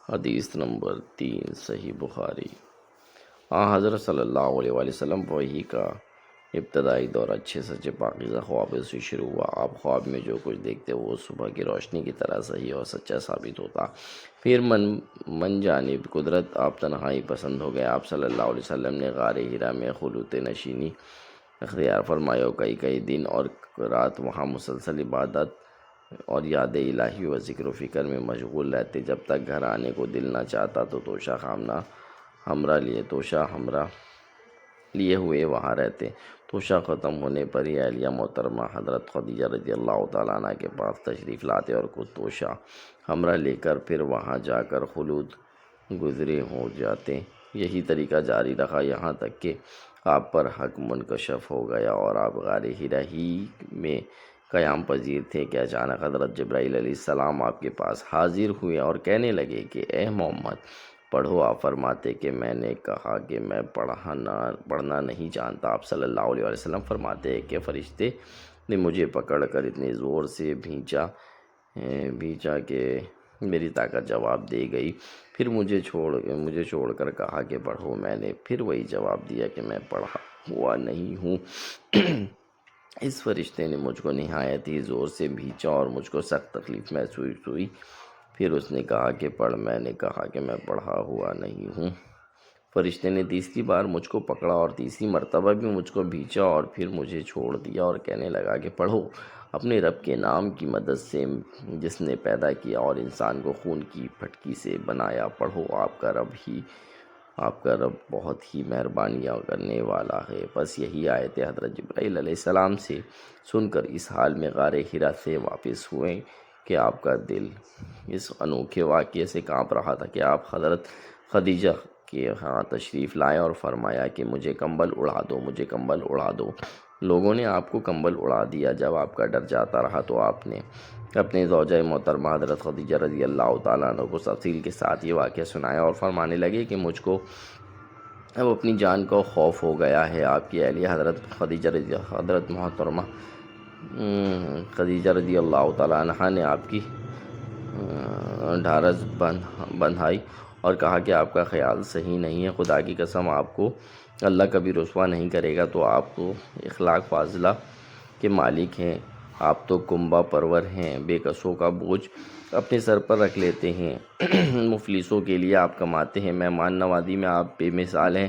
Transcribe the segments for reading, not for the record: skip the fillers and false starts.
حدیث نمبر 3 صحیح بخاری۔ حضرت صلی اللہ علیہ وآلہ وسلم وحی کا ابتدائی دور اچھے سچے پاکیزہ خواب سے شروع ہوا۔ آپ خواب میں جو کچھ دیکھتے وہ صبح کی روشنی کی طرح صحیح اور سچا ثابت ہوتا۔ پھر من جانب قدرت آپ تنہائی پسند ہو گئے۔ آپ صلی اللہ علیہ وسلم نے غار حرا میں خلوت نشینی اختیار فرمائی اور کئی دن اور رات وہاں مسلسل عبادت اور یاد الہی و ذکر و فکر میں مشغول رہتے، جب تک گھر آنے کو دل نہ چاہتا تو توشہ ہمراہ لیے ہوئے وہاں رہتے۔ توشہ ختم ہونے پر ہی اہلیہ محترمہ حضرت خدیجہ رضی اللہ تعالیٰ عنہ کے پاس تشریف لاتے اور کچھ توشہ ہمراہ لے کر پھر وہاں جا کر خلوت گزرے ہو جاتے۔ یہی طریقہ جاری رہا یہاں تک کہ آپ پر حق منکشف ہو گیا اور آپ غار حرا ہی میں قیام پذیر تھے کہ اچانک حضرت جبرائیل علیہ السلام آپ کے پاس حاضر ہوئے اور کہنے لگے کہ اے محمد پڑھو۔ آپ فرماتے کہ میں نے کہا کہ میں پڑھنا نہیں جانتا۔ آپ صلی اللہ علیہ وسلم فرماتے ہیں کہ فرشتے نے مجھے پکڑ کر اتنے زور سے بھینچا کہ میری طاقت جواب دے گئی۔ پھر مجھے چھوڑ کر کہا کہ پڑھو۔ میں نے پھر وہی جواب دیا کہ میں پڑھا ہوا نہیں ہوں۔ اس فرشتے نے مجھ کو نہایت ہی زور سے بھینچا اور مجھ کو سخت تکلیف محسوس ہوئی۔ پھر اس نے کہا کہ پڑھ۔ میں نے کہا کہ میں پڑھا ہوا نہیں ہوں۔ فرشتے نے تیسری بار مجھ کو پکڑا اور تیسری مرتبہ بھی مجھ کو بھینچا اور پھر مجھے چھوڑ دیا اور کہنے لگا کہ پڑھو۔ اپنے رب کے نام کی مدد سے جس نے پیدا کیا اور انسان کو خون کی پھٹکی سے بنایا، پڑھو۔ آپ کا رب بہت ہی مہربانیاں کرنے والا ہے۔ بس یہی آیتیں حضرت جبرائیل علیہ السلام سے سن کر اس حال میں غار حرا سے واپس ہوئے کہ آپ کا دل اس انوکھے واقعے سے کانپ رہا تھا کہ آپ حضرت خدیجہ کے ہاں تشریف لائے اور فرمایا کہ مجھے کمبل اڑا دو۔ لوگوں نے آپ کو کمبل اڑا دیا۔ جب آپ کا ڈر جاتا رہا تو آپ نے اپنے زوجہ محترمہ حضرت خدیجہ رضی اللہ تعالیٰ عنہ کو تفصیل کے ساتھ یہ واقعہ سنایا اور فرمانے لگے کہ مجھ کو اب اپنی جان کا خوف ہو گیا ہے۔ آپ کی اہلیہ حضرت محترمہ خدیجہ رضی اللہ تعالیٰ عنہ نے آپ کی ڈھارس بندھائی اور کہا کہ آپ کا خیال صحیح نہیں ہے۔ خدا کی قسم آپ کو اللہ کبھی رسوا نہیں کرے گا۔ تو آپ تو اخلاق فاضلہ کے مالک ہیں، آپ تو کنبہ پرور ہیں، بے کسوں کا بوجھ اپنے سر پر رکھ لیتے ہیں، مفلسوں کے لیے آپ کماتے ہیں، مہمان نوازی میں آپ بے مثال ہیں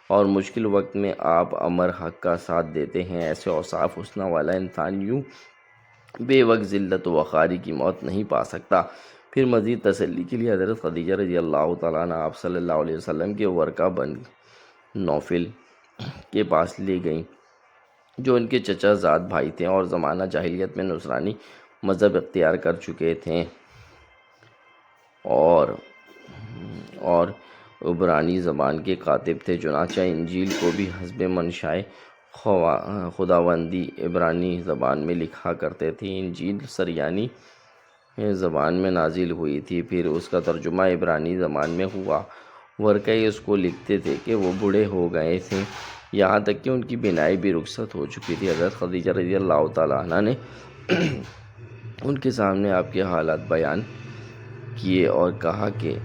اور مشکل وقت میں آپ امر حق کا ساتھ دیتے ہیں۔ ایسے اوصاف حسنہ والا انسان یوں بے وقت ذلت و وقاری کی موت نہیں پا سکتا۔ پھر مزید تسلی کے لیے حضرت خدیجہ رضی اللہ تعالیٰ عنہ آپ صلی اللہ علیہ وسلم کے ورقہ بن نوفل کے پاس لے گئیں، جو ان کے چچا زاد بھائی تھے اور زمانہ جاہلیت میں نصرانی مذہب اختیار کر چکے تھے اور عبرانی زبان کے کاتب تھے۔ چنانچہ انجیل کو بھی حسب منشائے خداوندی عبرانی زبان میں لکھا کرتے تھے۔ انجیل سریانی زبان میں نازل ہوئی تھی، پھر اس کا ترجمہ عبرانی زبان میں ہوا۔ ورقہ اس کو لکھتے تھے کہ وہ بوڑھے ہو گئے تھے، یہاں تک کہ ان کی بینائی بھی رخصت ہو چکی تھی۔ حضرت خدیجہ رضی اللہ تعالیٰ عنہ نے ان کے سامنے آپ کے حالات بیان کیے اور کہا کہ